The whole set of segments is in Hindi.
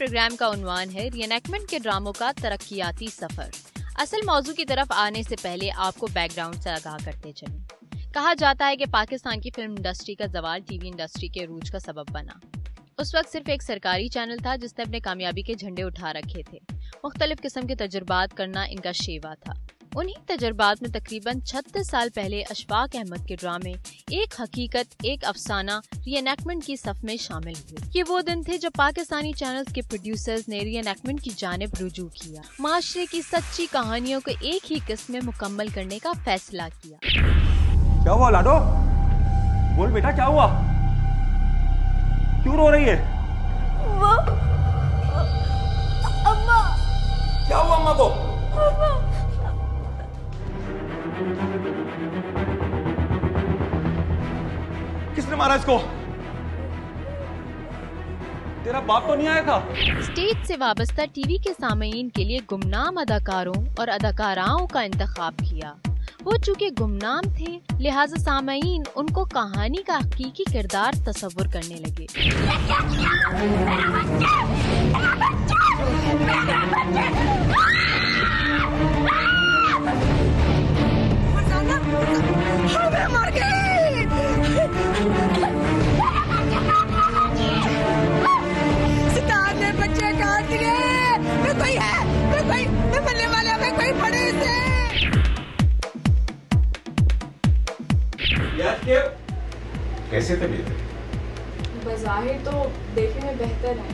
प्रोग्राम का उन्वान है रीएनैक्टमेंट के ड्रामों का तरक्कियाती सफर। असल मौजू की तरफ आने से पहले आपको बैकग्राउंड से आगाह करते चलें। कहा जाता है कि पाकिस्तान की फिल्म इंडस्ट्री का जवाल टीवी इंडस्ट्री के अरूज का सबब बना। उस वक्त सिर्फ एक सरकारी चैनल था जिसने अपने कामयाबी के झंडे उठा रखे थे। मुख्तलिफ किस्म के तजुर्बात करना इनका शेवा था। उन्हीं तजुर्बात में तकरीबन 36 साल पहले अशफाक अहमद के ड्रामे एक हकीकत एक अफसाना रीएनैक्टमेंट की सफ में शामिल हुए। ये वो दिन थे जब पाकिस्तानी चैनल्स के प्रोड्यूसर्स ने रीएनैक्टमेंट की जानिब रुजू किया, माशरे की सच्ची कहानियों को एक ही किस्म में मुकम्मल करने का फैसला किया। क्या हुआ लाडो? बोल बेटा, क्या हुआ? क्यों रो रही है? वो अम्मा। क्या हुआ अम्मा को? किसने मारा इसको? तेरा बाप तो नहीं आया था? स्टेज से वाबस्ता टीवी के सामईन के लिए गुमनाम अदाकारों और अदाकाराओं का इंतखाब किया। वो चूंकि गुमनाम थे, लिहाजा सामईन उनको कहानी का हकीकी किरदार तस्वुर करने लगे। मर गई। सितार ने बच्चे काट दिए। मैं कोई है, मैं मरने वाला, मैं कोई पड़े से। कैसे तबीयत है? बज़ाहिर तो देखने में बेहतर है।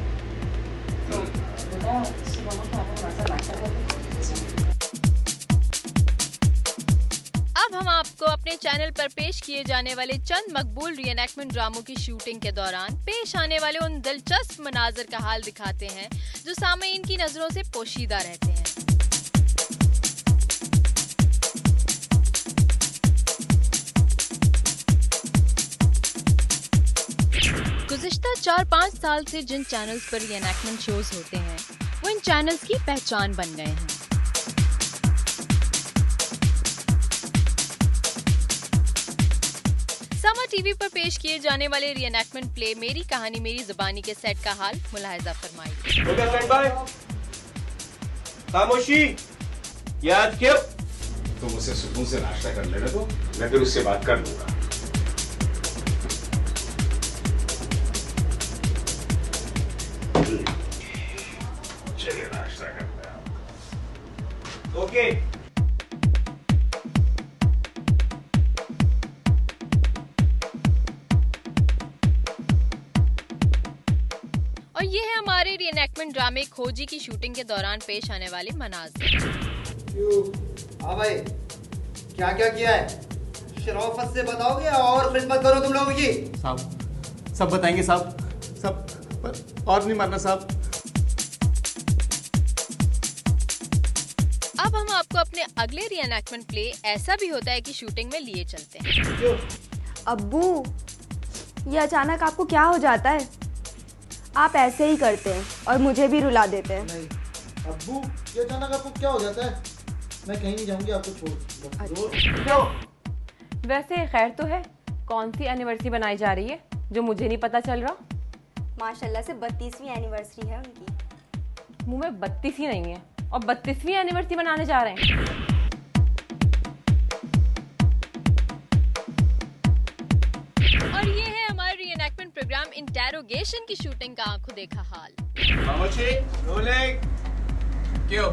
अब हम आपको अपने चैनल पर पेश किए जाने वाले चंद मकबूल रीएनैक्टमेंट ड्रामों की शूटिंग के दौरान पेश आने वाले उन दिलचस्प मनाजर का हाल दिखाते हैं जो सामईन की नजरों से पोशीदा रहते हैं। गुज़िश्ता 4-5 साल से जिन चैनल्स पर रीएनैक्टमेंट शोज होते हैं वो इन चैनल्स की पहचान बन गए हैं। समा टीवी पर पेश किए जाने वाले रीएनैक्टमेंट प्ले मेरी कहानी मेरी जुबानी के सेट का हाल मुलाहिजा फरमाइए। हो गया स्टैंड बाय? खामोशी। याद क्यों? तुम उसे सुकून से नाश्ता कर लेना तो मैं फिर उससे बात कर लूंगा। चलिए नाश्ता करते हैं। ओके। और ये है हमारे रीएनैक्टमेंट ड्रामे खोजी की शूटिंग के दौरान पेश आने वाले मनाज़िर। हाँ भाई, क्या क्या किया है शराफत से बताओगे और खिदमत करो तुम लोगों की। साहब सब बताएंगे साहब, सब और नहीं मारना साहब। अब हम आपको अपने अगले रीएनैक्टमेंट प्ले ऐसा भी होता है कि शूटिंग में लिए चलते हैं। अब्बू, ये अचानक आपको क्या हो जाता है? आप ऐसे ही करते हैं और मुझे भी रुला देते हैं। नहीं अब्बू, ये अचानक आपको क्या हो जाता है? मैं कहीं नहीं जाऊंगी आपको छोड़। वैसे खैर तो है, कौन सी एनिवर्सरी बनाई जा रही है जो मुझे नहीं पता चल रहा? माशाल्लाह से 32वीं एनिवर्सरी है उनकी। मुंह में 32 ही नहीं है और 32वीं एनिवर्सरी मनाने जा रहे हैं। और ये है हमारे रीएनैक्टमेंट प्रोग्राम इंटेरोगेशन की शूटिंग का आंखों देखा हाल। क्यों?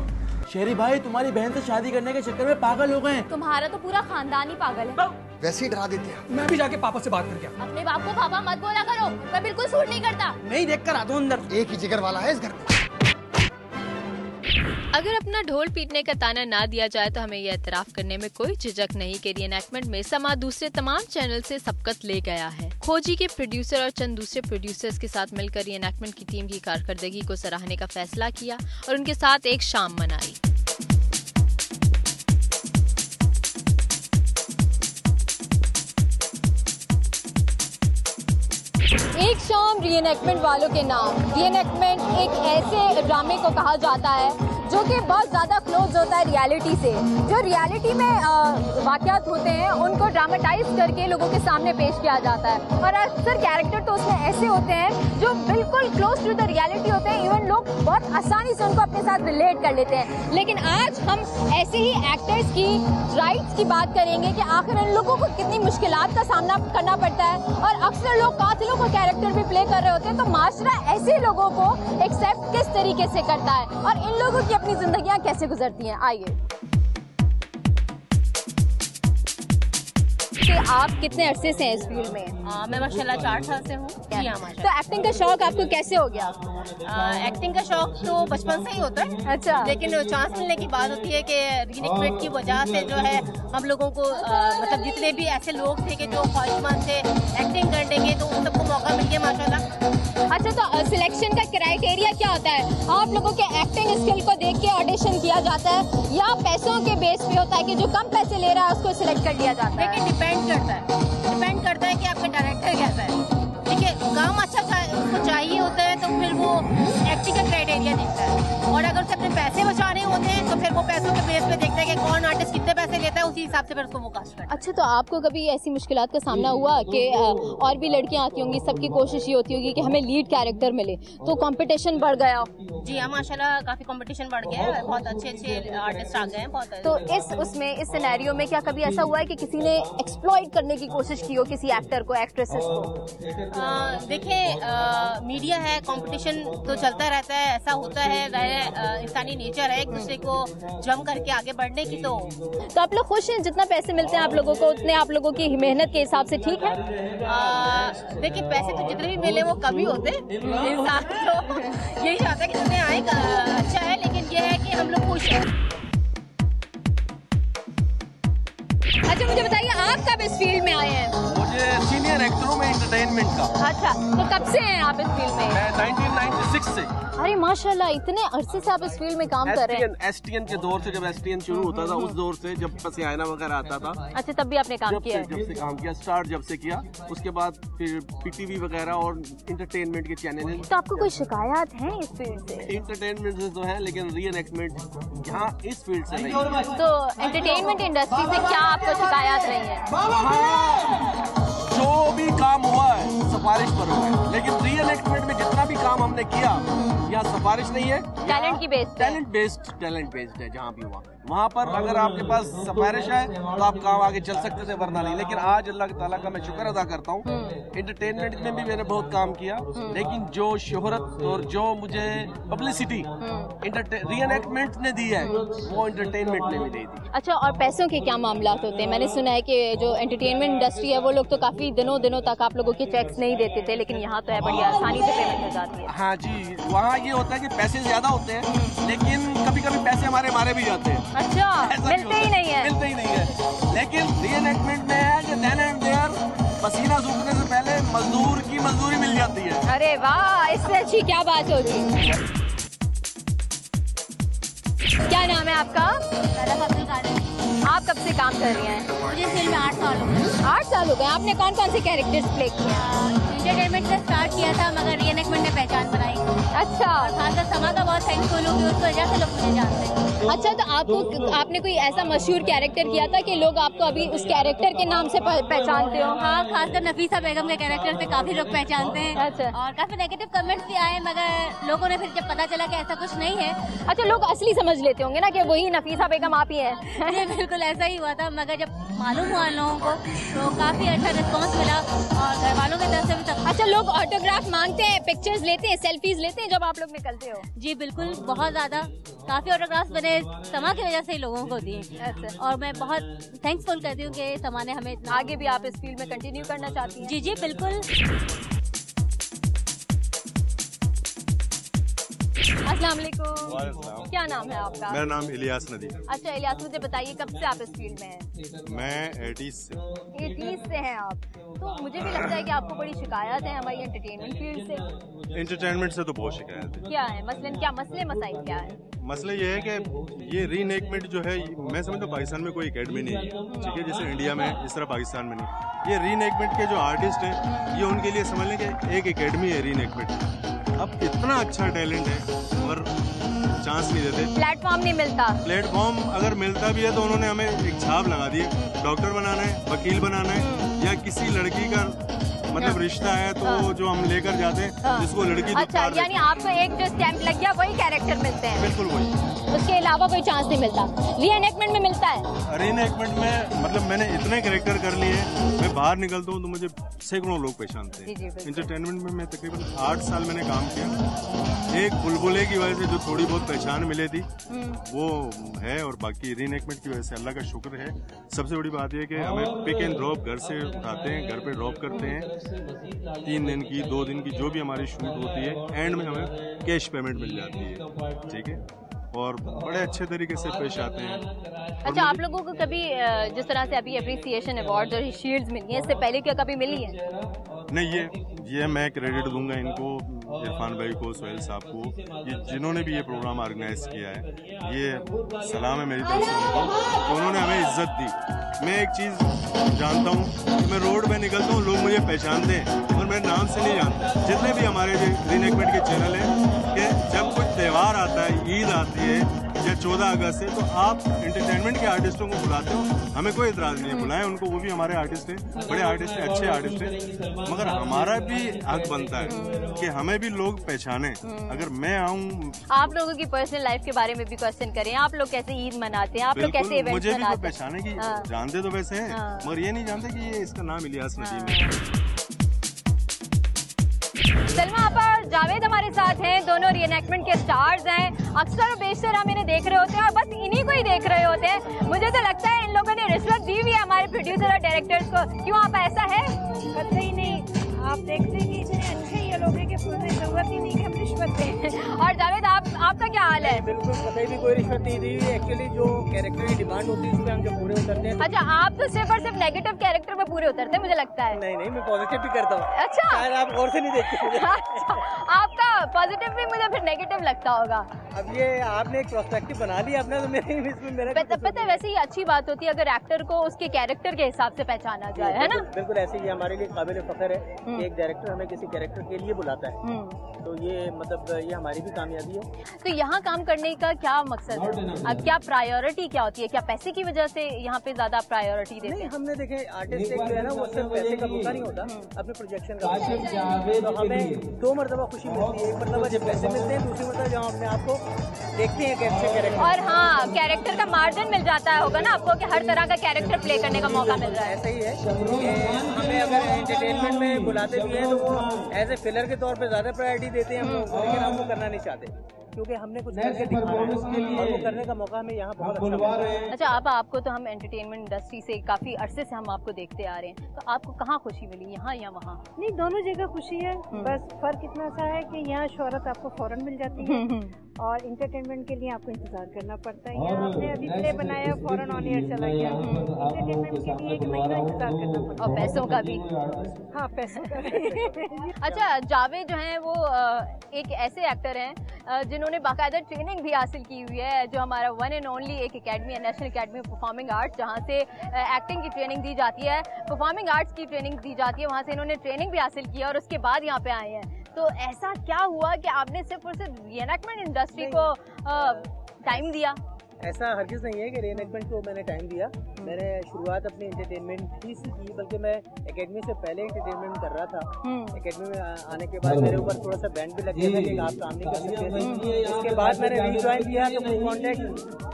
शेरी भाई तुम्हारी बहन से शादी करने के चक्कर में पागल हो गए हैं। तुम्हारा तो पूरा खानदान ही पागल है। वैसे ही डरा देते हैं। मैं भी जाके पापा से बात करके आता हूं। अपने बाप को पापा मत बोला करो, मैं बिल्कुल सूट नहीं करता। नहीं देख कर आता हूं अंदर। एक ही जिगर वाला है इस घर में। अगर अपना ढोल पीटने का ताना ना दिया जाए तो हमें यह एतराफ करने में कोई झिझक नहीं कि रीएनैक्टमेंट में समा दूसरे तमाम चैनल से सबकत ले गया है। खोजी के प्रोड्यूसर और चंद दूसरे प्रोड्यूसर्स के साथ मिलकर रीएनैक्टमेंट की टीम की कारकर्दगी को सराहने का फैसला किया और उनके साथ एक शाम मनाई। एक शाम रीएनैक्टमेंट वालों के नाम। रीएनैक्टमेंट एक ऐसे ड्रामे को कहा जाता है जो कि बहुत ज़्यादा क्लोज होता है रियलिटी से। जो रियलिटी में वाक़यात होते हैं उनको ड्रामेटाइज करके लोगों के सामने पेश किया जाता है, और अक्सर कैरेक्टर तो उसमें ऐसे होते हैं जो बिल्कुल क्लोज टू द रियलिटी होते हैं, इवन लोग बहुत आसानी से उनको अपने साथ रिलेट कर लेते हैं। लेकिन आज हम ऐसे ही एक्टर्स की राइट्स की बात करेंगे कि आखिर इन लोगों को कितनी मुश्किलात का सामना करना पड़ता है, और अक्सर लोग कातिलों का कैरेक्टर भी प्ले कर रहे होते हैं, तो माशरा ऐसे लोगों को एक्सेप्ट किस तरीके से करता है और इन लोगों की अपनी जिंदगियां कैसे गुजरती हैं। आइए, आप कितने अरसे से हैं इस फील्ड में? मैं माशाल्लाह 4 साल से हूँ। जी हाँ, तो एक्टिंग का शौक आपको कैसे हो गया? एक्टिंग का शौक तो बचपन से ही होता है। अच्छा। लेकिन चांस मिलने की बात होती है कि रीइंवेस्टमेंट की वजह से जो है हम लोगों को मतलब जितने भी ऐसे लोग थे कि जो ख्वाहिशमंद थे एक्टिंग करने के, तो उन सबको मौका मिल गया माशाल्लाह। अच्छा, तो सिलेक्शन का क्राइटेरिया क्या होता है? आप लोगों के एक्टिंग स्किल को देख के ऑडिशन किया जाता है या पैसों के बेस पे होता है कि जो कम पैसे ले रहा है उसको सिलेक्ट कर लिया जाता है? देखिए, डिपेंड करता है कि आपका डायरेक्टर कैसा है। देखिए, काम अच्छा उसको चाहिए होता है तो फिर वो एक्टिंग का क्राइटेरिया देखता है, और अगर उसे अपने पैसे बचाने होते हैं तो फिर वो पैसों के बेस पे देखता है कि कौन आर्टिस्ट कितने पैसे लेता है, उसी हिसाब से फिर उसको वो कास्ट करता है। अच्छा, तो आपको कभी ऐसी मुश्किलात का सामना हुआ कि और भी लड़कियां आती होंगी, सबकी कोशिश ये होती होगी कि हमें लीड कैरेक्टर मिले, तो कंपटीशन बढ़ गया? जी हाँ, माशाल्लाह काफी कंपटीशन बढ़ गया है, बहुत अच्छे आर्टिस्ट आ गए हैं बहुत। तो इस सिनेरियो में क्या कभी ऐसा हुआ है कि किसी ने एक्सप्लॉइट करने की कोशिश की हो किसी एक्टर को, एक्ट्रेसेस को? देखिए, मीडिया है, कंपटीशन तो चलता रहता है, ऐसा होता है, इंसानी नेचर है एक दूसरे को जम करके आगे बढ़ने की। तो आप लोग खुश हैं? जितना पैसे मिलते हैं आप लोगों को उतने आप लोगों की मेहनत के हिसाब से ठीक है? देखिए, पैसे तो जितने भी मिले वो कम ही होते, इंसान तो यही चाहता है कि जितने आए अच्छा है, लेकिन ये है कि हम लोग खुश हैं। अच्छा, मुझे बताइए आप कब इस फील्ड में आए हैं? मुझे सीनियर एक्टरों में एंटरटेनमेंट का। अच्छा, तो कब से हैं आप इस फील्ड में? मैं 1996 से। अरे माशाल्लाह, इतने अरसे से आप इस फील्ड में काम कर रहे हैं। एसटीएन के दौर से, जब एसटीएन शुरू होता था उस दौर से, जब पसियाना वगैरह आता था। अच्छा, तब भी आपने काम किया? जब से काम किया, स्टार्ट जब से किया, उसके बाद फिर पीटीवी वगैरह और इंटरटेनमेंट के चैनल हैं। तो आपको कोई शिकायत है इस फील्ड से? इंटरटेनमेंट से तो है, लेकिन रीएनएक्टमेंट यहाँ इस फील्ड से नहीं। तो एंटरटेनमेंट इंडस्ट्री से क्या आपको शिकायत रही है? जो भी काम हुआ है सिफारिश पर हुआ है, लेकिन रीएनएक्टमेंट में जितना भी काम हमने किया यहाँ सिफारिश नहीं है, टैलेंट की बेस, टैलेंट बेस्ड है। जहाँ भी हुआ वहाँ पर अगर आपके पास सिफारिश है तो आप काम आगे चल सकते थे, वरना नहीं। लेकिन आज अल्लाह ताला का मैं शुक्र अदा करता हूँ, एंटरटेनमेंट में भी मैंने बहुत काम किया, लेकिन जो शोहरत और जो मुझे पब्लिसिटी रीएनएक्टमेंट ने दी है वो एंटरटेनमेंट ने भी दे दी। अच्छा, और पैसों के क्या मामला होते हैं? मैंने सुना है कि जो एंटरटेनमेंट इंडस्ट्री है वो लोग तो काफी दिनों तक आप लोगों के चेक्स नहीं देते थे, लेकिन यहाँ तो है बड़ी आसानी से पेमेंट हो जाती है। हाँ जी, वहाँ ये होता है कि पैसे ज्यादा होते हैं, लेकिन कभी कभी पैसे हमारे मारे भी जाते हैं। अच्छा, मिलते ही नहीं है। लेकिन रीएनएक्टमेंट में है कि देन एंड देयर पसीना सूखने से पहले मजदूर की मजदूरी मिल जाती है। अरे वाह, इससे अच्छी क्या बात होगी। क्या नाम है आपका? आप कब से काम कर रही हैं? मुझे फिल्म में 8 साल हो गए। 8 साल हो गए। आपने कौन कौन से कैरेक्टर्स प्ले किए? एंटरटेनमेंट से स्टार्ट किया था, मगर रीएनएक्टमेंट ने पहचान बनाई। अच्छा, खासकर समा का बहुत थैंकफुल हूँ कि उस वजह से लोग मुझे जानते हैं। अच्छा, तो आपने कोई ऐसा मशहूर कैरेक्टर किया था कि लोग आपको अभी उस कैरेक्टर के नाम से पहचानते हो? हाँ, खासकर नफीसा बेगम के कैरेक्टर से काफी लोग पहचानते हैं। अच्छा, और काफी नेगेटिव कमेंट्स भी आए, मगर लोगों ने फिर जब पता चला कि ऐसा कुछ नहीं है। अच्छा, लोग असली समझ लेते होंगे ना कि वही नफीसा बेगम आप ही हैं। जी बिल्कुल ऐसा ही हुआ था, मगर जब मालूम हुआ लोगों को तो काफी अच्छा रिस्पॉन्स मिला, और घर वालों की तरफ से भी सब। अच्छा, लोग ऑटोग्राफ मांगते हैं, पिक्चर्स लेते हैं, सेल्फीज लेते हैं जब आप लोग निकलते हो? जी बिल्कुल, बहुत ज्यादा, काफी ऑटोग्राफ्स बने समा की वजह से ही लोगों को दिए। अच्छा, और मैं बहुत थैंक्सफुल करती हूँ कि समा ने हमें आगे भी आप इस फील्ड में कंटिन्यू करना चाहती हैं? जी बिल्कुल। अस्सलाम वालेकुम। क्या नाम है आपका? मेरा नाम इलियास नदी। अच्छा इलियास, मुझे बताइए कब से आप इस फील्ड में हैं? मैं 80s से हैं आप, तो मुझे भी लगता है कि आपको बड़ी शिकायत है हमारी एंटरटेनमेंट फील्ड से। एंटरटेनमेंट से तो बहुत शिकायत है। क्या है मसलन, क्या मसले मसाइल क्या है? मसला ये है कि ये रीनेकमेंट जो है, मैं समझता हूँ पाकिस्तान में कोई एकेडमी नहीं है, ठीक है, जैसे इंडिया में इस तरह पाकिस्तान में नहीं। ये रीनेकमेंट के जो आर्टिस्ट हैं, ये उनके लिए समझ लें कि एक एकेडमी है रीनेकमेंट। अब इतना अच्छा टैलेंट है, और चांस नहीं देते। प्लेटफॉर्म नहीं मिलता। प्लेटफॉर्म अगर मिलता भी है तो उन्होंने हमें एक छाप लगा दी है, डॉक्टर बनाना है, वकील बनाना है, या किसी लड़की का मतलब रिश्ता है तो जो हम लेकर जाते हैं जिसको लड़की। अच्छा, यानी आपको एक जो स्टैंप लग गया वही कैरेक्टर मिलते हैं? बिल्कुल वही, उसके अलावा कोई चांस नहीं मिलता। रीएनैक्टमेंट में मिलता है? रीएनैक्टमेंट में मतलब मैंने इतने कैरेक्टर कर लिए, मैं बाहर निकलता हूँ तो मुझे सैकड़ों लोग पहचानते हैं। इंटरटेनमेंट में मैं तकरीबन 8 साल मैंने काम किया। एक बुलबुले की वजह से जो थोड़ी बहुत पहचान मिली थी वो है, और बाकी रीएनैक्टमेंट की वजह से अल्लाह का शुक्र है। सबसे बड़ी बात यह है कि हमें पिक एंड ड्रॉप घर से उठाते हैं, घर पे ड्रॉप करते हैं। 3 दिन की 2 दिन की जो भी हमारी शूट होती है, एंड में हमें कैश पेमेंट मिल जाती है, ठीक है, और बड़े अच्छे तरीके से पेश आते हैं। अच्छा, आप लोगों को कभी जिस तरह से अभी अप्रिसिएशन अवार्ड और शील्ड्स मिली हैं, इससे पहले क्या कभी मिली है? नहीं, ये मैं क्रेडिट दूंगा इनको, इरफान भाई को, सोहेल साहब को, ये जिन्होंने भी ये प्रोग्राम ऑर्गेनाइज किया है, ये सलाम है मेरी तरफ से उनको कि उन्होंने हमें इज्जत दी। मैं एक चीज़ जानता हूँ कि मैं रोड पे निकलता हूँ, लोग मुझे पहचानते हैं और मेरे नाम से नहीं जानते। जितने भी हमारे रीएनैक्टमेंट के चैनल हैं कि जब कोई त्यौहार आता है, ईद आती है या 14 अगस्त है, तो आप एंटरटेनमेंट के आर्टिस्टों को बुलाते हो, हमें कोई इतराज़ नहीं है, बुलाएं उनको, वो भी हमारे आर्टिस्ट हैं, बड़े आर्टिस्ट हैं, अच्छे आर्टिस्ट हैं, मगर हमारा भी हक बनता है कि हमें भी लोग पहचाने। अगर मैं आऊँ, आप लोगों की पर्सनल लाइफ के बारे में भी क्वेश्चन करें, आप लोग कैसे ईद मनाते हैं, आप लोग कैसे इवेंट्स मुझे भी मनाते तो पहचाने की जानते तो वैसे हैं, मगर ये नहीं जानते कि ये इसका नाम इलियास नदीम है। सलमा आपा और जावेद हमारे साथ हैं, दोनों रीएनैक्टमेंट के स्टार्स हैं। अक्सर बेशतर हम इन्हें देख रहे होते हैं और बस इन्हीं को ही देख रहे होते हैं। मुझे तो लगता है इन लोगों ने रिश्वत दी हुई है हमारे प्रोड्यूसर और डायरेक्टर्स को। क्यों आप, ऐसा है? कतई नहीं, आप देखते हैं कि इतने अच्छे ये लोग हैं कि हमें जरूरत ही नहीं कि हम रिश्वत दें। और जावेद, आपका क्या हाल है? बिल्कुल, कतई भी कोई रिश्वत नहीं दी हुई। एक्चुअली जो कैरेक्टर की डिमांड होती है उसमें हम जब पूरे उतरते हैं। अच्छा, आप तो सिर्फ और सिर्फ नेगेटिव कैरेक्टर में पूरे उतरते हैं, मुझे लगता है। नहीं, मैं पॉजिटिव भी करता हूँ। अच्छा, शायद आप और से नहीं देखते मुझे। अच्छा, आपका पॉजिटिव भी मुझे फिर नेगेटिव लगता होगा। अब ये आपने एक पर्सपेक्टिव बना लिया अपना, तो मेरा पता है, वैसे ही अच्छी बात होती है अगर एक्टर को उसके कैरेक्टर के हिसाब से पहचाना जाए, है ना? बिल्कुल ऐसे ही हमारे लिए काबिल फख्र है कि एक डायरेक्टर हमें किसी कैरेक्टर के लिए बुलाता है, तो ये मतलब ये हमारी भी कामयाबी है। तो यहाँ काम करने का क्या मकसद है? अब क्या प्रायोरिटी क्या होती है? क्या पैसे की वजह से यहाँ पे ज्यादा प्रायोरिटी देते हैं? हमने देखे आर्टिस्ट एक जो है ना, वो सिर्फ पैसे का भूखा नहीं होता, अपने प्रोजेक्शन का तो हमें 2 मरतबा खुशी मिलती है। एक मरतबा जब पैसे मिलते हैं, दूसरी मरतबा जब अपने आप को देखते हैं कैसे कैरेक्टर। और हाँ, कैरेक्टर का मार्जिन मिल जाता है होगा ना आपको कि हर तरह का कैरेक्टर प्ले करने का मौका मिल रहा है। ऐसा ही है कि हमें अगर एंटरटेनमेंट में बुलाते भी हैं तो वो एज ए फिलर के तौर पे ज्यादा प्रायोरिटी देते हैं हम लोग, लेकिन हम वो करना नहीं चाहते क्योंकि हमने कुछ करके दिखाना है और वो करने का मौका हमें यहाँ बहुत अच्छा मिला है। अच्छा, अब आपको तो हम एंटरटेनमेंट इंडस्ट्री से काफी अरसे से हम आपको देखते आ रहे हैं, तो आपको कहाँ खुशी मिली, यहाँ या वहाँ? नहीं, दोनों जगह खुशी है, बस फर्क इतना सा है कि यहाँ शोहरत आपको फौरन मिल जाती है और इंटरटेनमेंट के लिए आपको इंतजार करना पड़ता है। यहाँ आपने अभी प्ले बनाया, फौरन ऑन एयर चला गया। इंटरटेनमेंट के लिए 1 महीना इंतजार करना पड़ता है, और पैसों का भी। हाँ, पैसों का भी। अच्छा, जावेद जो है वो एक ऐसे एक्टर हैं जिन्होंने बाकायदा ट्रेनिंग भी हासिल की हुई है, जो हमारा वन एंड ओनली एक एकेडमी है, national academy of performing arts, जहाँ से एक्टिंग की ट्रेनिंग दी जाती है, परफॉर्मिंग आर्ट्स की ट्रेनिंग दी जाती है, वहाँ से इन्होंने ट्रेनिंग भी हासिल की है और उसके बाद यहाँ पे आए हैं। तो ऐसा क्या हुआ कि आपने सिर्फ और सिर्फ रीएनैक्टमेंट इंडस्ट्री को टाइम दिया? ऐसा हरगिज़ नहीं है कि रीएनैक्टमेंट को मैंने टाइम दिया। मैंने शुरुआत अपनी एंटरटेनमेंट ही से की, बल्कि मैं एकेडमी से पहले एंटरटेनमेंट कर रहा था। एकेडमी में आने के बाद मेरे ऊपर थोड़ा सा बैंड भी लग गया था कि आप काम नहीं कर सकते थे। उसके बाद मैंने रीज्वाइन किया तो कोई कॉन्टेक्ट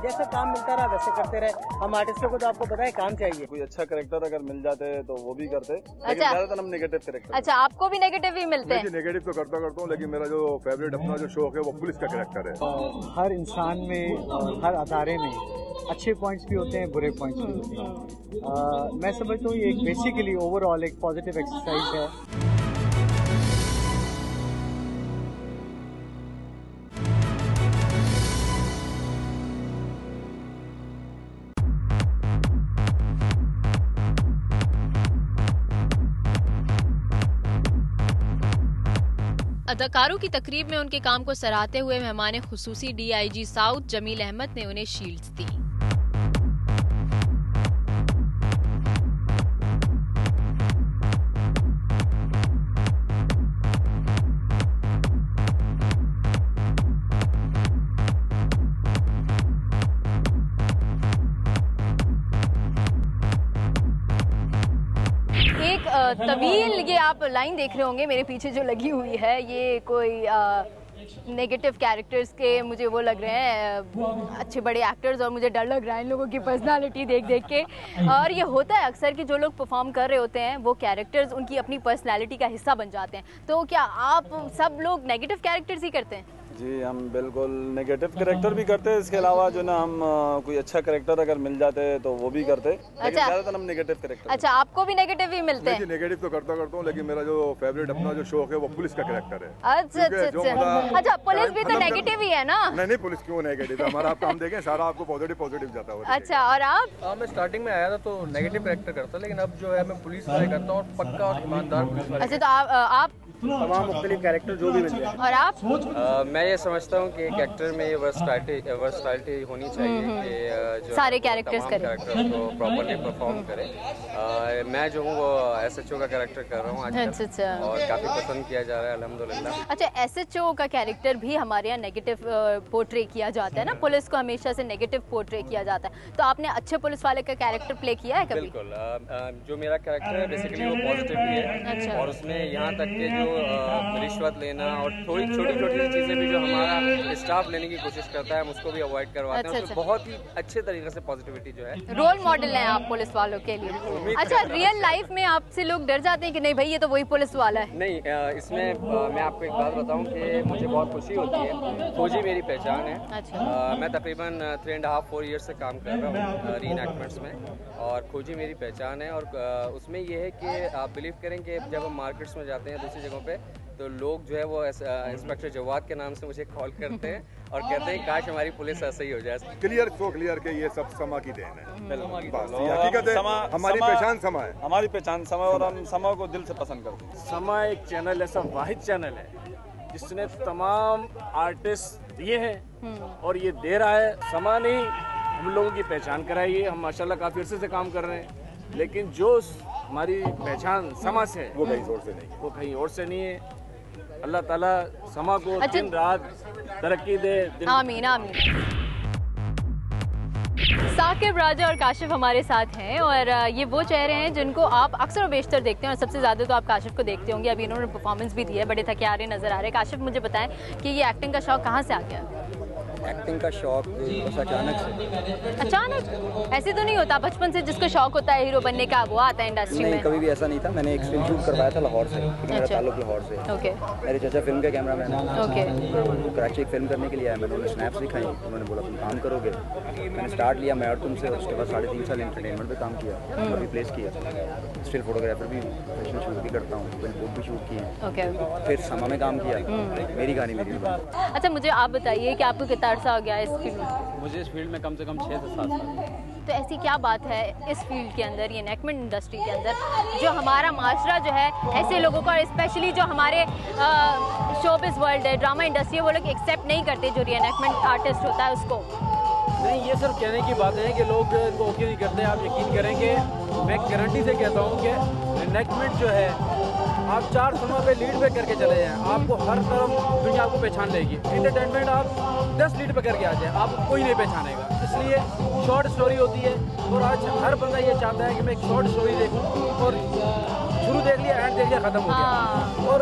जैसा काम मिलता रहा वैसे करते रहे। हम आर्टिस्टों को तो आपको पता है काम चाहिए, कोई अच्छा कैरेक्टर अगर मिल जाते तो वो भी करते, लेकिन ज्यादातर हम नेगेटिव कैरेक्टर। अच्छा, आपको भी नेगेटिव ही मिलते हैं? नेगेटिव तो करता हूँ, लेकिन मेरा जो फेवरेट अपना जो शौक है वो पुलिस का कैरेक्टर है। हर इंसान में और हर अदारे में अच्छे पॉइंट्स भी होते हैं, बुरे पॉइंट्स भी होते हैं। मैं समझता हूँ ये एक बेसिकली ओवरऑल एक पॉजिटिव एक्सरसाइज है। अदाकारों की तकरीब में उनके काम को सराहते हुए मेहमान खुसूसी DIG साउथ जमील अहमद ने उन्हें शील्ड्स दी। तवील ये आप लाइन देख रहे होंगे मेरे पीछे जो लगी हुई है, ये कोई नेगेटिव कैरेक्टर्स के मुझे वो लग रहे हैं अच्छे बड़े एक्टर्स, और मुझे डर लग रहा है इन लोगों की पर्सनालिटी देख देख के। और ये होता है अक्सर कि जो लोग परफॉर्म कर रहे होते हैं वो कैरेक्टर्स उनकी अपनी पर्सनालिटी का हिस्सा बन जाते हैं। तो क्या आप सब लोग नेगेटिव कैरेक्टर्स ही करते हैं? जी हम बिल्कुल नेगेटिव कैरेक्टर भी करते हैं, इसके अलावा जो ना हम कोई अच्छा कैरेक्टर अगर मिल जाते हैं तो वो भी करते हैं, लेकिन ज़्यादातर हम नेगेटिव कैरेक्टर। अच्छा, आपको भी नेगेटिव ही मिलते हैं? नेगेटिव तो करता हूँ, लेकिन मेरा जो फेवरेट अपना जो शौक है वो पुलिस का कैरेक्टर है। अच्छा अच्छा अच्छा, पुलिस भी तो नेगेटिव ही है ना? नहीं, पुलिस क्यों नेगेटिव है, हमारा आप काम देखें सारा आपको पॉजिटिव जाता है। अच्छा, और आप? मैं स्टार्टिंग में आया था तो नेगेटिव कैरेक्टर करता, लेकिन अब जो है मैं पुलिस वाले करता हूँ, और पक्का और ईमानदार पुलिस वाले। अच्छा, तो आप तमाम मुख्तलिफ कैरेक्टर जो भी मिल जाए। और आप? मैं ये समझता हूँ कि एक एक्टर में ये वर्सटाइलिटी होनी चाहिए कि जो सारे कैरेक्टर्स को प्रॉपर्ली परफॉर्म करे। मैं जो हूँ वो SHO का कैरेक्टर कर रहा हूँ आजकल, और काफ़ी पसंद किया जा रहा है अल्हम्दुलिल्लाह। अच्छा, SHO का कैरेक्टर भी हमारे यहाँ नेगेटिव पोर्ट्रे किया जाता है ना, पुलिस को हमेशा से नेगेटिव पोर्ट्रे किया जाता है, तो आपने अच्छे पुलिस वाले का कैरेक्टर प्ले किया है कभी? बिल्कुल, जो मेरा कैरेक्टर है बेसिकली वो पॉजिटिव ही है, और उसमें यहाँ तक कि जो रिश्वत लेना और थोड़ी छोटी चीज़ें भी जो हमारा स्टाफ लेने की कोशिश करता है हम उसको भी अवॉइड करवाते हैं। उसमें बहुत ही अच्छे तरीके से पॉजिटिविटी जो है, रोल मॉडल है आप पुलिस वालों के लिए। अच्छा, रियल लाइफ में आपसे लोग डर जाते हैं कि नहीं भाई ये तो वही पुलिस वाला है? नहीं, इसमें मैं आपको एक बात बताऊं कि मुझे बहुत खुशी होती है, फौजी मेरी पहचान है। अच्छा। मैं तकरीबन 3.5-4 ईयर से काम कर रहा हूँ री-इनैक्टमेंट्स में, और फौजी मेरी पहचान है। और उसमें ये है कि आप बिलीव करें कि जब हम मार्केट्स में जाते हैं दूसरी जगहों पे, तो लोग जो है वो इंस्पेक्टर जवाद के नाम से मुझे कॉल करते हैं और कहते हैं काश हमारी पुलिस ऐसे ही हो जाए। क्लियर के ये सब समा की देन है, हकीकत है, हमारी पहचान समा है, हमारी पहचान समा, और हम समा को दिल से पसंद करते हैं। समा एक चैनल ऐसा वाहिद चैनल है जिसने तमाम आर्टिस्ट दिए हैं और ये दे रहा है। समा नहीं हम लोगों की पहचान कराई है, हम माशाल्लाह काफ़ी अर्से से काम कर रहे हैं, लेकिन जो हमारी पहचान समा से है वो कहीं और से नहीं है। अल्लाह ताला समा को दिन रात तरक्की दे। आमीन आमीन। साकिब, राजा और काशिफ हमारे साथ हैं, और ये वो चेहरे हैं जिनको आप अक्सर बेशतर देखते हैं, और सबसे ज़्यादा तो आप काशिफ को देखते होंगे। अभी इन्होंने परफॉर्मेंस भी दी है, बड़े थके आ रहे नज़र आ रहे हैं। काशिफ, मुझे बताएं कि ये एक्टिंग का शौक कहाँ से आ गया? एक्टिंग का शौक बस अचानक से। अचानक? ऐसे तो नहीं होता बचपन से जिसको शौक होता है हीरो बनने का वो आता है इंडस्ट्री में? नहीं, कभी भी ऐसा नहीं था। मैंने एक फिल्म शूट करवाया था लाहौर से, मेरा ताल्लुक लाहौर से। ओके। मेरे चाचा फिल्म के कैमरामैन हैं। ओके। कराची एक फिल्म करने के लिए आया, मैंने उन्हें स्नैप्स दिखाई, उन्होंने बोला तुम काम करोगे। मैंने स्टार्ट लिया मैं और तुमसे, उसके बाद 3.5 साल एंटरटेनमेंट पे काम किया, और भी प्लेस किया, स्टिल फोटोग्राफर भी, फैशन शूट भी करता हूँ, बिलबोर्ड भी शूट किए। फिर समा में काम किया, मेरी कहानी मेरी। अच्छा, मुझे आप बताइए कि आपको कितना अर्सा हो गया इस फील्ड में? मुझे इस फील्ड में कम से कम 6 से 7 साल। तो ऐसी क्या बात है इस फील्ड के अंदर, ये नेकमेंट इंडस्ट्री के अंदर, जो हमारा माशरा जो है ऐसे लोगों का, स्पेशली जो हमारे शोबिज़ वर्ल्ड है, ड्रामा इंडस्ट्री है, वो लोग एक्सेप्ट नहीं करते जो रीएनैक्टमेंट आर्टिस्ट होता है उसको? नहीं, ये सिर्फ कहने की बात है कि लोग इनको ओके नहीं करते। आप यकीन करेंगे, मैं गारंटी से कहता हूँ कि रीएनैक्टमेंट जो है, आप 4 समा पे लीड पे करके चले जाएं, आपको हर तरफ दुनिया आपको पहचान लेगी। एंटरटेनमेंट आप 10 लीड पे करके आ जाए, आपको कोई नहीं पहचानेगा। इसलिए शॉर्ट स्टोरी होती है, और आज हर बंदा ये चाहता है कि मैं एक शॉर्ट स्टोरी देखूं, और शुरू देख लिया, एंड देख लिया, खत्म हो गया। और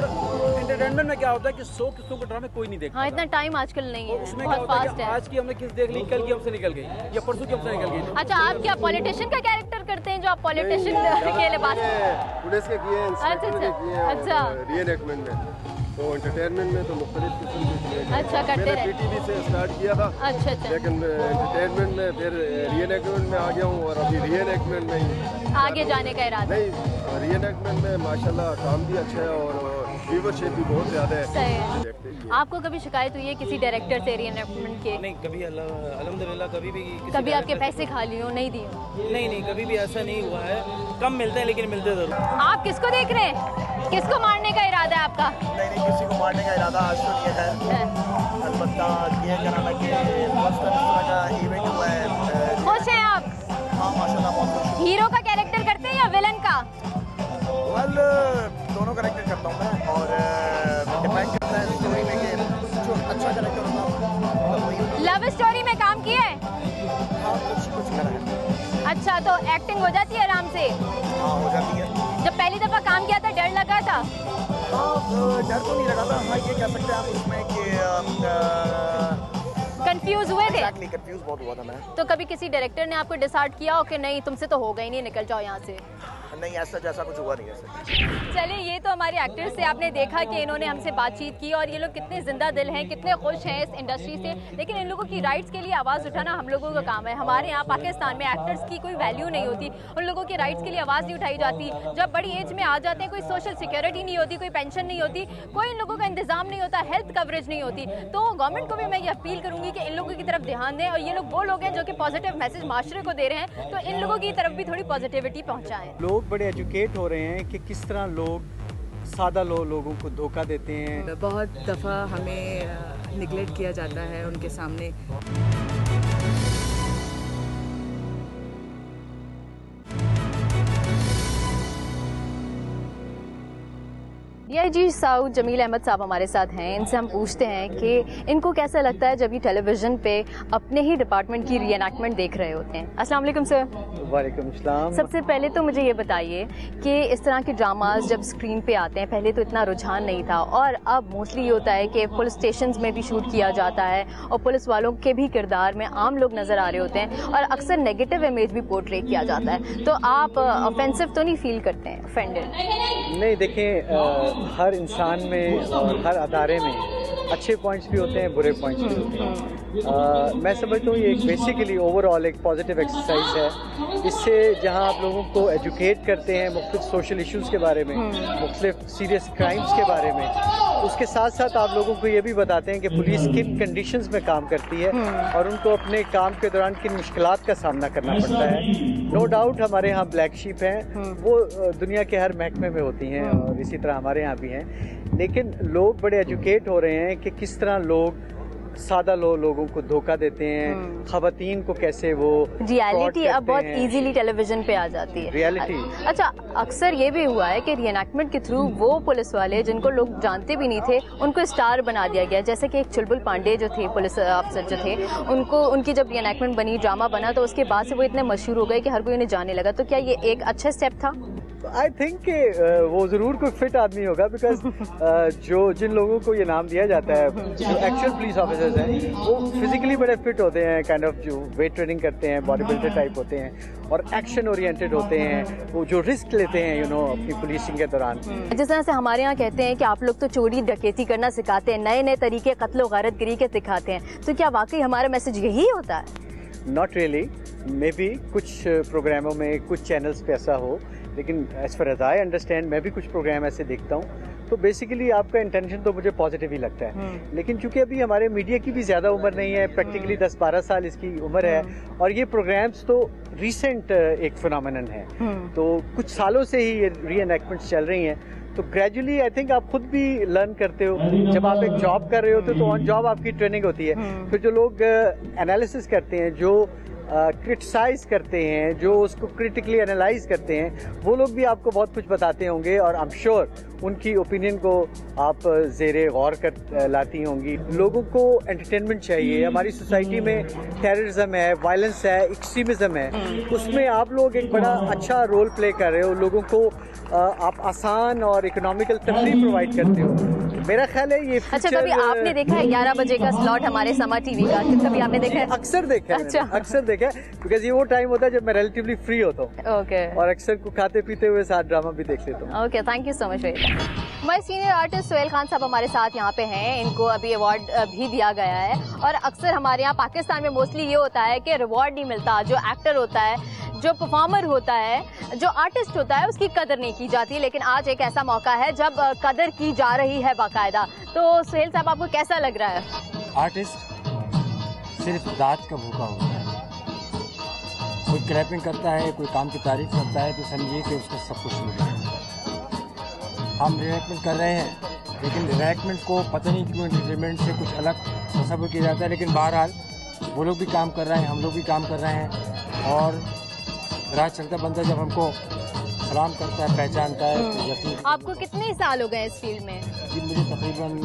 एंटरटेनमेंट में क्या होता है कि 100 किस्तों के ड्रामे कोई नहीं देखता। हाँ, इतना टाइम आजकल नहीं है, उसमें बहुत फास्ट है। आज की हमने किस देख ली, कल की हमसे निकल गई, या परसों की हमसे निकल गई। अच्छा, आप क्या पॉलिटिशियन का कैरेक्टर करते हैं, जो आप पॉलिटिशियन के लिबास? पुलिस के किए, इंस्पेक्टर के किए, अच्छा, रीएनैक्टमेंट में तो एंटरटेनमेंट में तो मुख्तलिफ किस्म के किए। अच्छा, करते रहे। PTV से स्टार्ट किया था। अच्छा अच्छा। लेकिन एंटरटेनमेंट में फिर रीएनैक्टमेंट में आ गया हूँ, और अभी रीएनैक्टमेंट में ही आगे जाने का इरादा? नहीं, रीएनैक्टमेंट में माशाल्लाह काम भी अच्छा है, और व्यूवरशिप भी बहुत ज़्यादा है। आपको कभी शिकायत हुई है किसी डायरेक्टर से रीएनैक्टमेंट के? नहीं, कभी अल्हम्दुलिल्लाह कभी भी। कभी आपके पैसे खाली हो, नहीं दिए? नहीं, कभी भी ऐसा नहीं हुआ है। कम मिलते हैं लेकिन मिलते जरूर। आप किसको देख रहे हैं? किसको मारने का इरादा है आपका? नहीं, किसी को मारने का इरादा आज तो नहीं है। अलबत्ता ये कराना कि फर्स्ट तरह का इवेंट हुआ है। खुश हैं आप? हाँ माशाल्लाह, बहुत खुश। हीरो का कैरेक्टर करते हैं या विलन का? वेल, दोनों कैरेक्टर करता हूँ मैं, और डिपेंड करता है स्टोरी में कि जो अच्छा कैरेक्टर होगा। लव स्टोरी में काम किया है? हाँ, कुछ करा है। अच्छा, तो एक्टिंग हो जाती है आराम से? हाँ, हो जाती है। जब पहली दफा काम किया था डर लगा था? डर तो नहीं लगा था, हाँ ये कह सकते हैं आप उसमें कि कंफ्यूज हुए थे? कंफ्यूज बहुत हुआ था मैं। तो कभी किसी डायरेक्टर ने आपको डिसाइड किया हो कि नहीं तुमसे तो होगा ही नहीं, निकल जाओ यहाँ से? नहीं, ऐसा जैसा कुछ हुआ नहीं ऐसा। चलिए, ये तो हमारे एक्टर्स से आपने देखा कि इन्होंने हमसे बातचीत की और ये लोग कितने जिंदा दिल हैं, कितने खुश हैं इस इंडस्ट्री से। लेकिन इन लोगों की राइट्स के लिए आवाज़ उठाना हम लोगों का काम है। हमारे यहाँ पाकिस्तान में एक्टर्स की कोई वैल्यू नहीं होती, उन लोगों की राइट्स के लिए आवाज़ नहीं उठाई जाती। जब बड़ी एज में आ जाते हैं कोई सोशल सिक्योरिटी नहीं होती, कोई पेंशन नहीं होती, कोई इन लोगों का इंतजाम नहीं होता, हेल्थ कवरेज नहीं होती। तो गवर्नमेंट को भी मैं ये अपील करूँगी कि इन लोगों की तरफ ध्यान दें, और ये लोग वो लोग हैं जो कि पॉजिटिव मैसेज माशरे को दे रहे हैं, तो इन लोगों की तरफ भी थोड़ी पॉजिटिविटी पहुँचाएँ। लोग बड़े एजुकेट हो रहे हैं कि किस तरह लोग सादा लोगों को धोखा देते हैं। बहुत दफ़ा हमें निगलेक्ट किया जाता है उनके सामने। DIG साउथ जमील अहमद साहब हमारे साथ हैं। इनसे हम पूछते हैं कि इनको कैसा लगता है जब ये टेलीविज़न पे अपने ही डिपार्टमेंट की रीएनैक्टमेंट देख रहे होते हैं। अस्सलाम वालेकुम सर। वालेकुम सलाम। सबसे पहले तो मुझे ये बताइए कि इस तरह के ड्रामाज जब स्क्रीन पे आते हैं, पहले तो इतना रुझान नहीं था और अब मोस्टली ये होता है कि पुलिस स्टेशंस में भी शूट किया जाता है और पुलिस वालों के भी किरदार में आम लोग नज़र आ रहे होते हैं और अक्सर नेगेटिव इमेज भी पोर्ट्रे किया जाता है। तो आप ऑफेंसिव तो नहीं फील करते हैं, ऑफेंडेड? नहीं, देखें हर इंसान में और हर अदारे में अच्छे पॉइंट्स भी होते हैं, बुरे पॉइंट्स भी होते हैं। मैं समझता हूँ ये एक बेसिकली ओवरऑल एक पॉजिटिव एक्सरसाइज है। इससे जहाँ आप लोगों को एजुकेट करते हैं मुख्तलिफ सोशल इश्यूज़ के बारे में, मुख्तलिफ सीरियस क्राइम्स के बारे में, उसके साथ साथ आप लोगों को ये भी बताते हैं कि पुलिस किन कंडीशंस में काम करती है और उनको अपने काम के दौरान किन मुश्किलात का सामना करना पड़ता है। नो डाउट हमारे यहाँ ब्लैक शीप हैं, वो दुनिया के हर महकमे में होती हैं और इसी तरह हमारे यहाँ भी हैं। लेकिन लोग बड़े एजुकेट हो रहे हैं कि किस तरह लोग सादा लोगों को धोखा देते हैं, खवातीन को कैसे वो रियलिटी अब बहुत इजीली टेलीविजन पे आ जाती है। रियलिटी अच्छा, अक्सर ये भी हुआ है कि रीएनैक्टमेंट के थ्रू वो पुलिस वाले जिनको लोग जानते भी नहीं थे उनको स्टार बना दिया गया। जैसे कि एक चुलबुल पांडे जो थे पुलिस अफसर जो थे, उनको उनकी जब रीएनैक्टमेंट बनी, ड्रामा बना, तो उसके बाद से वो इतने मशहूर हो गए कि हर कोई उन्हें जाने लगा। तो क्या ये एक अच्छा स्टेप था? आई थिंक वो ज़रूर कोई फिट आदमी होगा, बिकॉज जो जिन लोगों को ये नाम दिया जाता है, जो एक्चुअल पुलिस ऑफिसर्स हैं, वो फिजिकली बड़े फिट होते हैं, काइंड ऑफ जो वेट ट्रेनिंग करते हैं, बॉडी बिल्डर टाइप होते हैं और एक्शन ओरिएंटेड होते हैं, वो जो रिस्क लेते हैं अपनी पुलिसिंग के दौरान। जिस तरह से हमारे यहाँ कहते हैं कि आप लोग तो चोरी डकैती करना सिखाते हैं, नए नए तरीके कत्ल गारतगिरी के सिखाते हैं, तो क्या वाकई हमारा मैसेज यही होता है? नॉट रियली, मे बी कुछ प्रोग्रामों में, कुछ चैनल्स पे ऐसा हो, लेकिन as far as I understand, मैं भी कुछ प्रोग्राम ऐसे देखता हूँ, तो बेसिकली आपका इंटेंशन तो मुझे पॉजिटिव ही लगता है। लेकिन चूंकि अभी हमारे मीडिया की भी ज़्यादा उम्र नहीं है, प्रैक्टिकली 10-12 साल इसकी उम्र है और ये प्रोग्राम्स तो रिसेंट एक फिनोमेनन है, तो कुछ सालों से ही ये रीएनैक्टमेंट्स चल रही हैं। तो ग्रेजुअली आई थिंक आप खुद भी लर्न करते हो, जब आप एक जॉब कर रहे होते हो तो ऑन जॉब आपकी ट्रेनिंग होती है। फिर जो लोग एनालिसिस करते हैं, जो क्रिटिसाइज करते हैं, जो उसको क्रिटिकली एनालाइज करते हैं, वो लोग भी आपको बहुत कुछ बताते होंगे और आई एम श्योर उनकी ओपिनियन को आप ज़ेरे गौर कर लाती होंगी। लोगों को एंटरटेनमेंट चाहिए। हमारी सोसाइटी में टेररिज्म है, वायलेंस है, एक्सट्रीमिज्म है, उसमें आप लोग एक बड़ा अच्छा रोल प्ले कर रहे हो। लोगों को आप आसान और इकोनॉमिकल तफरीह प्रोवाइड करते हो। मेरा ख्याल है ये अच्छा, कभी आपने देखा है 11 बजे का स्लॉट हमारे समा टीवी का? कभी आपने देखा है? अक्सर देखा है। अच्छा, अक्सर देखा है, बिकॉज ये वो टाइम होता है जब मैं रिलेटिवली फ्री होता हूँ। ओके। और अक्सर को खाते पीते हुए साथ ड्रामा भी देख लेता हूँ। Okay, thank you so much. हमारे सीनियर आर्टिस्ट सोहेल खान साहब हमारे साथ यहाँ पे हैं। इनको अभी अवार्ड भी दिया गया है और अक्सर हमारे यहाँ पाकिस्तान में मोस्टली ये होता है कि रिवॉर्ड नहीं मिलता। जो एक्टर होता है, जो परफॉर्मर होता है, जो आर्टिस्ट होता है, उसकी कदर नहीं की जाती। लेकिन आज एक ऐसा मौका है जब कदर की जा रही है बाकायदा। तो सोहेल साहब, आपको कैसा लग रहा है? आर्टिस्ट सिर्फ दाद का भूखा होता है। कोई क्रैपिंग करता है, कोई काम की तारीफ करता है, तो समझिए कि उसको सब कुछ मिलेगा। हम रीएक्टमेंट कर रहे हैं, लेकिन रीएक्टमेंट को पता नहीं क्यों एंटरटेनमेंट से कुछ अलग तस्वीर किया जाता है। लेकिन बहरहाल वो लोग भी काम कर रहे हैं, हम लोग भी काम कर रहे हैं और राज चलता बंदा जब हमको सलाम करता है, पहचानता है, तो यकीन। आपको कितने साल हो गए इस फील्ड में? जी, मुझे तकरीबन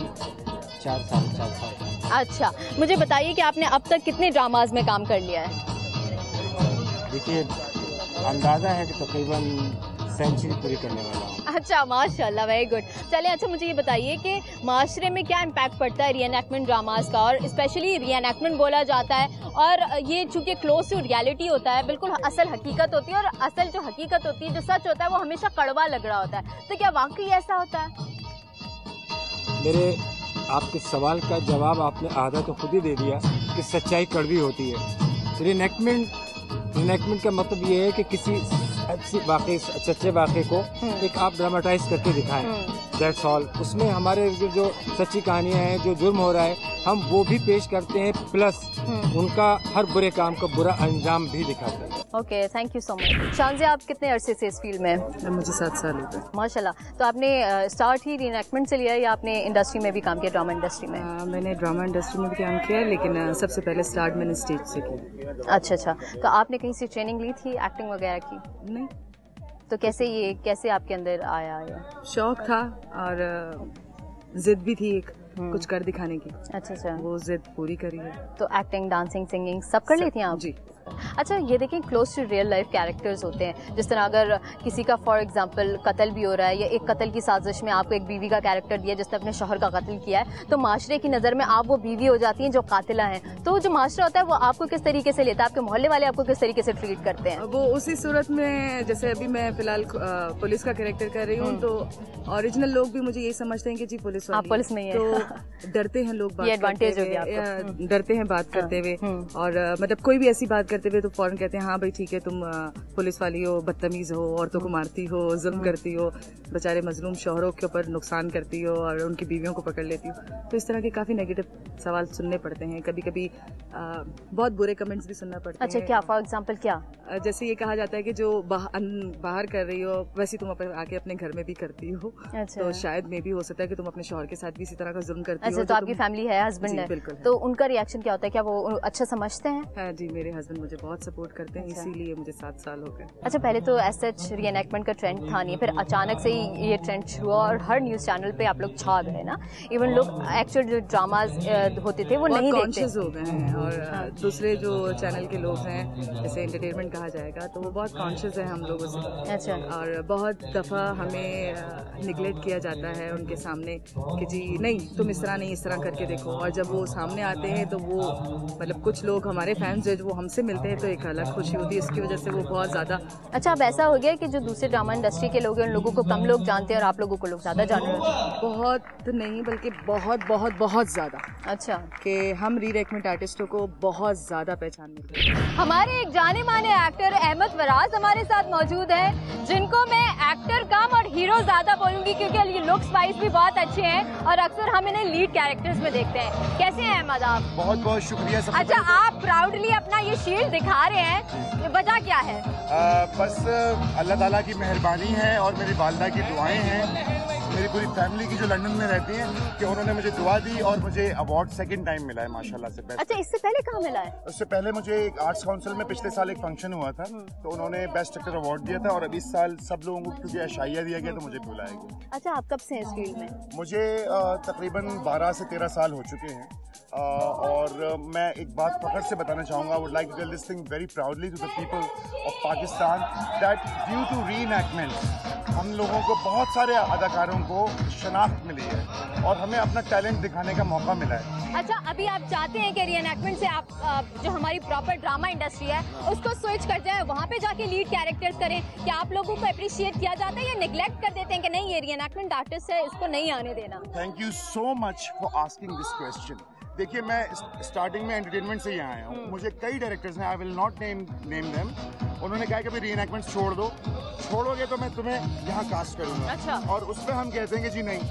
4 साल। अच्छा, मुझे बताइए कि आपने अब तक कितने ड्रामाज में काम कर लिया है? देखिए, अंदाज़ा है कि तकरीबन सेंचुरी पूरी करने वाला हूँ। अच्छा, माशाल्लाह, वेरी गुड। चलिए, अच्छा मुझे ये बताइए कि माशरे में क्या इम्पैक्ट पड़ता है रीएनैक्टमेंट ड्रामास का, और स्पेशली रीएनैक्टमेंट बोला जाता है और ये चूँकि क्लोज टू रियलिटी होता है, बिल्कुल असल हकीकत होती है, और असल जो हकीकत होती है, जो सच होता है, वो हमेशा कड़वा लग रहा होता है। तो क्या वाकई ऐसा होता है? मेरे आपके सवाल का जवाब आपने आधा तो खुद ही दे दिया कि सच्चाई कड़वी होती है। रीएनैक्टमेंट का मतलब ये है कि किसी सच्चे वाक़े को एक आप ड्रामेटाइज करके दिखाएं, दैट्स ऑल। उसमें हमारे जो सच्ची कहानियां हैं, जो जुर्म हो रहा है, हम वो भी पेश करते हैं, प्लस उनका हर बुरे काम का बुरा अंजाम भी दिखाते हैं। Okay, thank you so much. शान जी, आप कितने अरसे से इस फील्ड में? मुझे 7 साल हो गए। माशाल्लाह। तो आपने स्टार्ट ही रीएनैक्टमेंट से लिया या आपने इंडस्ट्री में भी काम किया, ड्रामा इंडस्ट्री में? मैंने ड्रामा इंडस्ट्री में भी काम किया, लेकिन सबसे पहले स्टार्ट मैंने स्टेज से किया। अच्छा, तो आपने कहीं से ट्रेनिंग ली थी एक्टिंग वगैरह की? नहीं। तो कैसे आपके अंदर आया ये? शौक था और जिद भी थी एक कुछ कर दिखाने की। अच्छा, वो जिद पूरी करी है। तो एक्टिंग, डांसिंग, सिंगिंग सब कर लेती हैं आप? जी। अच्छा, ये देखें, close to real life characters होते हैं, जिस तरह अगर किसी का फॉर एग्जांपल कत्ल भी हो रहा है, या एक कत्ल की साजिश में आपको एक बीवी का कैरेक्टर दिया जिसने अपने शौहर का कत्ल किया है, तो माशरे की नज़र में आप वो बीवी हो जाती हैं जो कातिला हैं। तो जो माशरा होता है वो आपको किस तरीके से लेता है, आपके मोहल्ले वाले आपको किस तरीके से ट्रीट करते हैं? वो उसी सूरत में, जैसे अभी मैं फिलहाल पुलिस का कैरेक्टर कर रही हूँ, तो ओरिजिनल लोग भी मुझे यही समझते हैं कि जी पुलिस वाली, आप पुलिस नहीं है, तो डरते हैं लोग बात एडवांटेज हो गया, डरते हैं बात करते हुए, और मतलब कोई भी ऐसी बात करते हुए तो फौरन कहते हैं हाँ भाई ठीक है, तुम पुलिस वाली हो, बदतमीज हो, औरतों को मारती हो, जुल्म करती हो, बेचारे मजलूम शौहरों के ऊपर नुकसान करती हो और उनकी बीवियों को पकड़ लेती हो। तो इस तरह के काफी नेगेटिव सवाल सुनने पड़ते हैं, कभी कभी बहुत बुरे कमेंट्स भी सुनना पड़ते हैं। अच्छा, क्या फॉर एग्जांपल क्या? जैसे ये कहा जाता है कि जो बाहर कर रही हो वैसे तुम आके अपने घर में भी करती हो। अच्छा। तो शायद में भी हो सकता है कि तुम अपने शौहर के साथ भी इसी तरह का जुल्म करती हो। अच्छा, तो आपकी फैमिली है, हस्बैंड है? बिल्कुल। तो उनका रिएक्शन क्या होता है, क्या वो अच्छा समझते हैं? हाँ जी, मेरे हस्बैंड मुझे बहुत सपोर्ट करते हैं, इसीलिए मुझे 7 साल हो गए। अच्छा, पहले तो सच रीएनैक्टमेंट का ट्रेंड था नहीं, फिर अचानक से ही ये ट्रेंड शुरू हुआ और हर न्यूज़ चैनल पे आप लोग छा गए ना। इवन लोग एक्चुअल जो ड्रामाज होते थे वो नहीं देखते, कॉन्शियस हो गए हैं। और दूसरे जो चैनल के लोग हैं, जैसे एंटरटेनमेंट कहा जाएगा, तो वो बहुत कॉन्शियस है हम लोगों से। अच्छा। और बहुत दफ़ा हमें निगलेक्ट किया जाता है उनके सामने कि जी नहीं तुम इस तरह नहीं, इस तरह करके देखो। और जब वो सामने आते हैं तो वो मतलब कुछ लोग हमारे फैंस जो वो हमसे मिलते हैं तो एक अलग खुशी होती है, इसकी वजह से वो बहुत ज़्यादा। अच्छा, अब ऐसा हो गया कि जो दूसरे ड्रामा इंडस्ट्री के लोग हैं उन लोगों को कम लोग जानते हैं और आप लोगों को लोग ज़्यादा जान रहे हैं? बहुत नहीं, बल्कि बहुत बहुत बहुत ज़्यादा। अच्छा, कि हम रीएनैक्टमेंट आर्टिस्टों को बहुत ज़्यादा पहचान मिलती है। हमारे एक जाने माने एक्टर अहमद फराज हमारे साथ मौजूद हैं, जिनको मैं एक्टर कम और हीरो ज़्यादा बोलूँगी क्योंकि लुक्स वाइज भी बहुत अच्छे हैं और अक्सर हम इन्हें लीड कैरेक्टर्स में देखते हैं। कैसे हैं अहमद आप? बहुत बहुत शुक्रिया। अच्छा, आप प्राउडली अपना ये शील्ड दिखा रहे हैं, वजह क्या है? बस अल्लाह ताला की मेहरबानी है और मेरी वालिदा की दुआएं हैं, मेरी पूरी फैमिली की जो लंदन में रहती हैं, कि उन्होंने मुझे दुआ दी और मुझे अवार्ड 2nd टाइम मिला है माशाल्लाह से। बेस्ट। अच्छा, इससे पहले कहाँ मिला है? उससे पहले मुझे एक आर्ट्स काउंसिल में पिछले साल एक फंक्शन हुआ था, तो उन्होंने बेस्ट एक्टर अवार्ड दिया था, और अब इस साल सब लोगों को क्योंकि अशाइया दिया गया तो मुझे बुलाया गया। अच्छा, आप कब से हैं इस फील्ड में? मुझे तकरीबन 12 से 13 साल हो चुके हैं। और मैं एक बात फखर से बताना चाहूँगा, I would like to tell this thing very proudly to the people of Pakistan that due to reenactment हम लोगों को बहुत सारे अदाकारों को शनाख्त मिली है और हमें अपना टैलेंट दिखाने का मौका मिला है। अच्छा, अभी आप चाहते हैं कि रीएनैक्टमेंट से आप जो हमारी प्रॉपर ड्रामा इंडस्ट्री है उसको स्विच कर जाए, वहाँ पे जाके लीड कैरेक्टर्स करें? क्या आप लोगों को अप्रिशिएट किया जाता है या नेग्लेक्ट कर देते हैं कि नहीं ये रीएनैक्टमेंट आर्टिस्ट है, इसको नहीं आने देना? Thank you so much for asking this question. देखिए, मैं स्टार्टिंग में एंटरटेनमेंट से यहाँ आया हूँ, मुझे कई डायरेक्टर्स हैं, I will not name them, उन्होंने कहा कि भाई रीएनैक्टमेंट छोड़ दो, छोड़ोगे तो मैं तुम्हें यहाँ कास्ट करूँगा। अच्छा। और उस पर हम कहते हैं कि जी नहीं,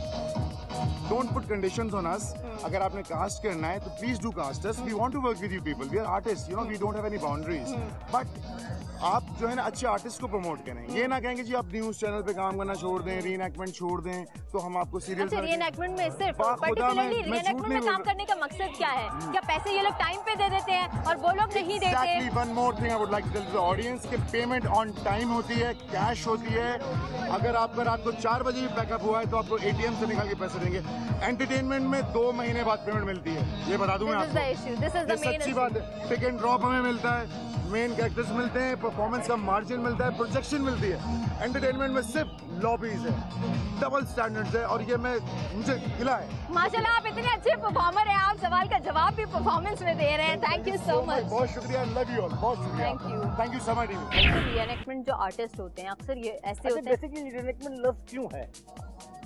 don't put conditions on us. अगर आपने कास्ट करना है तो please do cast us, we want to work with you people, we are artist, you know, we don't have any boundaries. But आप जो है ना अच्छे आर्टिस्ट को प्रमोट करें, ये ना कहेंगे जी आप न्यूज चैनल पे काम करना छोड़ दें, रीएनैक्टमेंट छोड़ दें तो हम आपको सीरियल। अच्छा, रीएनैक्टमेंट में सिर्फ पर्टिकुलरली रीएनैक्टमेंट में काम करने का मकसद क्या है? क्या पैसे ये लोग टाइम पे दे देते हैं और वो लोग नहीं देते? Exactly, one more thing I would like to tell the audience कि पेमेंट ऑन टाइम होती है, कैश होती है। अगर आपका रात को 4 बजे भी बैकअप हुआ है तो आपको ATM से निकाल के पैसे देंगे। एंटरटेनमेंट में 2 महीने बाद पेमेंट मिलती है, ये बता दूं मैं आपको। This is the issue. This is the main सच्ची issue. बात है, पिक एंड ड्रॉप हमें मिलता है, मेन कैरेक्टर्स मिलते हैं, परफॉर्मेंस का मार्जिन मिलता है, प्रोजेक्शन मिलती है। एंटरटेनमेंट में सिर्फ लॉबीज है, डबल स्टैंडर्ड्स है, और ये मुझे गिला है। माशाल्लाह आप इतने अच्छे परफॉर्मर हैं, आप सवाल का जवाब भी परफॉर्मेंस में दे रहे हैं। Thank you so much. बहुत शुक्रिया, लव यू ऑल, बहुत शुक्रिया। Thank you so much. Reenactment जो आर्टिस्ट होते हैं अक्सर ये ऐसे होते हैं। बेसिकली रीएनैक्टमेंट लव क्यों है?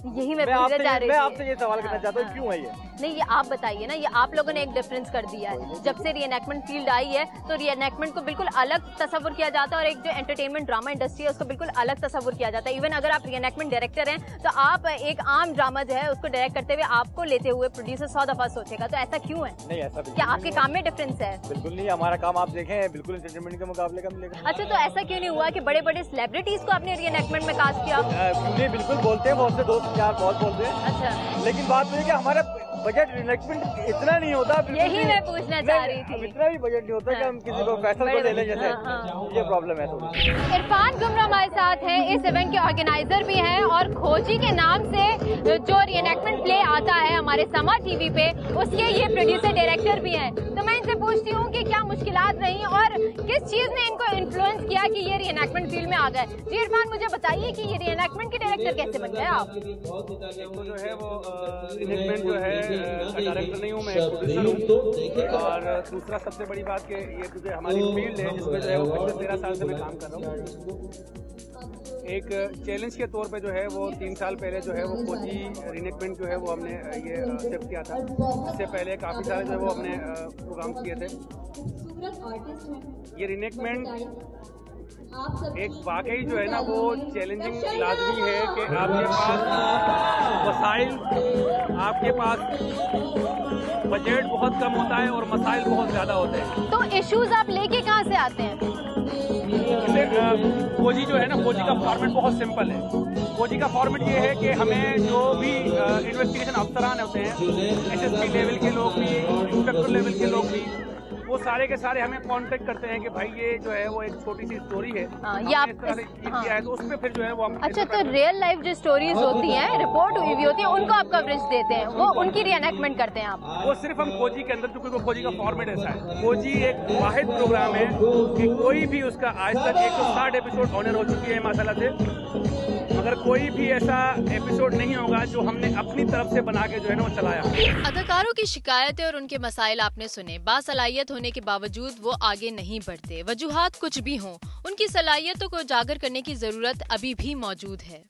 यही मैं पूछना चाह रही थी। मैं आपसे ये सवाल करना चाहता हूँ, क्यों है ये? नहीं, ये आप बताइए ना, ये आप लोगों ने एक डिफरेंस कर दिया है। जब से रीएनैक्टमेंट फील्ड आई है तो रीएनैक्टमेंट को बिल्कुल अलग तस्वुर किया जाता है, और एक जो एंटरटेनमेंट ड्रामा इंडस्ट्री है उसको बिल्कुल अलग तस्वुर किया जाता है। इवन अगर आप रीएनैक्टमेंट डायरेक्टर हैं तो आप एक आम ड्रामा जो है उसको डायरेक्ट करते हुए आपको लेते हुए प्रोड्यूसर 100 दफा सोचेगा, तो ऐसा क्यों है? नहीं, ऐसा क्या आपके काम में डिफरेंस है? बिल्कुल नहीं, हमारा काम आप देखें बिल्कुल एंटरटेनमेंट के मुकाबले का मिलेगा। अच्छा, तो ऐसा क्यों नहीं हुआ कि बड़े बड़े सेलिब्रिटीज को आपने रीएनैक्टमेंट में कास्ट किया? नहीं, बिल्कुल बोलते हैं, बहुत से दोस्त यार बहुत बोलते हैं। अच्छा, लेकिन बात है कि हमारा बजट रीएनैक्टमेंट इतना नहीं होता। यही मैं पूछना चाह रही थी। इतना भी बजट नहीं होता कि हम किसी को फैसल को ले लें, जैसे ये प्रॉब्लम है थोड़ी। इरफान गुमरा हमारे साथ हैं, इस इवेंट के ऑर्गेनाइजर भी हैं, और खोजी के नाम से जो रीएनैक्टमेंट प्ले आता है हमारे समा टीवी पे, उसके ये प्रोड्यूसर डायरेक्टर भी हैं। तो मैं इनसे पूछती हूँ कि क्या मुश्किलात रही और किस चीज ने इनको इन्फ्लुएंस किया कि ये रीएनैक्टमेंट फील्ड में आ गए। जी इरफान, मुझे बताइए कि ये रीएनैक्टमेंट के डायरेक्टर कैसे बन गए आप? जो है वो रीएनैक्टमेंट जो है डायरेक्टर नहीं हूँ मैं, प्रोड्यूसर हूँ। और दूसरा सबसे बड़ी बात कि ये जो हमारी फील्ड है जिसमें जो है वो पिछले 13 साल से मैं काम कर रहा हूँ। एक चैलेंज के तौर पे जो है वो 3 साल पहले जो है वो खोजी रीएनैक्टमेंट जो है वो हमने ये एक्सेप्ट किया था। इससे पहले काफ़ी सारे जो है वो हमने प्रोग्राम किए थे। ये रीएनैक्टमेंट एक वाकई जो है ना वो चैलेंजिंग लाजमी है कि आपके पास वसाइल, आपके पास बजट बहुत कम होता है और मसाइल बहुत ज़्यादा होते हैं। तो इश्यूज आप लेके कहाँ से आते हैं? खोजी जो है ना, खोजी का फॉर्मेट बहुत सिंपल है। खोजी का फॉर्मेट ये है कि हमें जो भी इन्वेस्टिगेशन अफसरान होते हैं, SSP लेवल के लोग भी, इंस्पेक्टर लेवल के लोग भी, वो सारे के सारे हमें कांटेक्ट करते हैं कि भाई ये जो है वो एक छोटी सी स्टोरी है, ये आप किया है, तो उस पे फिर जो है वो हम। अच्छा, तो रियल लाइफ जो स्टोरीज होती हैं, रिपोर्ट हुई भी होती है, उनको आप कवरेज देते हैं, वो उनकी रीएनैक्टमेंट करते हैं आप? वो सिर्फ हम खोजी के अंदर, क्योंकि वो खोजी का फॉर्मेट ऐसा है। खोजी एक वाहिद प्रोग्राम है कि कोई भी उसका आज तक 160 एपिसोड ऑनर हो चुकी है माशाल्लाह से, मगर कोई भी ऐसा एपिसोड नहीं होगा जो हमने अपनी तरफ से बना के जो है ना वो चलाया। अदाकारों की शिकायतें और उनके मसाइल आपने सुने। बासलाहियत होने के बावजूद वो आगे नहीं बढ़ते। वजूहात कुछ भी हों, उनकी सलाहियतों को उजागर करने की जरूरत अभी भी मौजूद है।